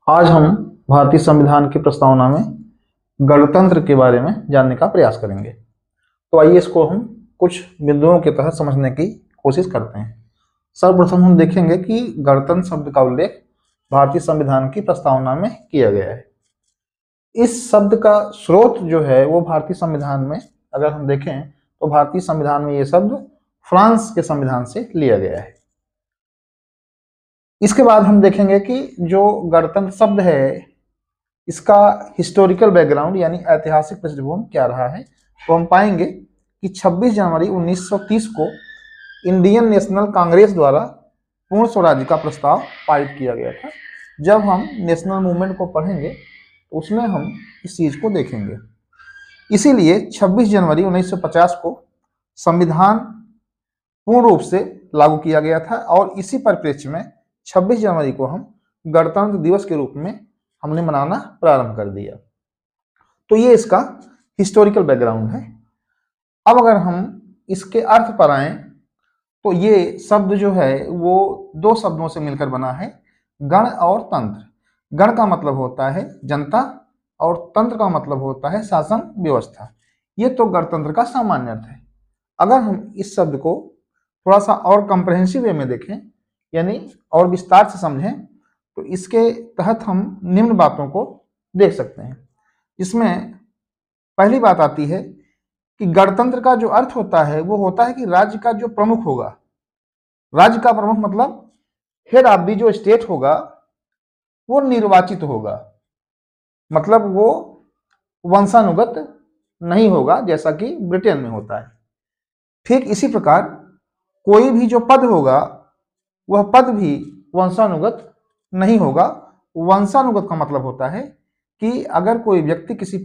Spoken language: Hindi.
आज हम भारतीय संविधान की प्रस्तावना में गणतंत्र के बारे में जानने का प्रयास करेंगे। तो आइए इसको हम कुछ बिंदुओं के तहत समझने की कोशिश करते हैं। सर्वप्रथम हम देखेंगे कि गणतंत्र शब्द का उल्लेख भारतीय संविधान की प्रस्तावना में किया गया है। इस शब्द का स्रोत जो है वो भारतीय संविधान में, अगर हम देखें तो भारतीय संविधान में ये शब्द फ्रांस के संविधान से लिया गया है। इसके बाद हम देखेंगे कि जो गणतंत्र शब्द है इसका हिस्टोरिकल बैकग्राउंड यानी ऐतिहासिक पृष्ठभूमि क्या रहा है, तो हम पाएंगे कि 26 जनवरी 1930 को इंडियन नेशनल कांग्रेस द्वारा पूर्ण स्वराज्य का प्रस्ताव पारित किया गया था। जब हम नेशनल मूवमेंट को पढ़ेंगे तो उसमें हम इस चीज को देखेंगे। इसीलिए 26 जनवरी 1950 को संविधान पूर्ण रूप से लागू किया गया था और इसी परिप्रेक्ष्य में 26 जनवरी को हम गणतंत्र दिवस के रूप में हमने मनाना प्रारंभ कर दिया। तो ये इसका हिस्टोरिकल बैकग्राउंड है। अब अगर हम इसके अर्थ पर आए तो ये शब्द जो है वो दो शब्दों से मिलकर बना है, गण और तंत्र। गण का मतलब होता है जनता और तंत्र का मतलब होता है शासन व्यवस्था। ये तो गणतंत्र का सामान्य अर्थ है। अगर हम इस शब्द को थोड़ा सा और कॉम्प्रहेंसिव वे में देखें यानी और विस्तार से समझें तो इसके तहत हम निम्न बातों को देख सकते हैं। इसमें पहली बात आती है कि गणतंत्र का जो अर्थ होता है वो होता है कि राज्य का जो प्रमुख होगा, राज्य का प्रमुख मतलब हेड ऑफ दी जो स्टेट होगा वो निर्वाचित होगा, मतलब वो वंशानुगत नहीं होगा जैसा कि ब्रिटेन में होता है। ठीक इसी प्रकार कोई भी जो पद होगा वह पद भी वंशानुगत नहीं होगा। वंशानुगत का मतलब होता है कि अगर कोई व्यक्ति किसी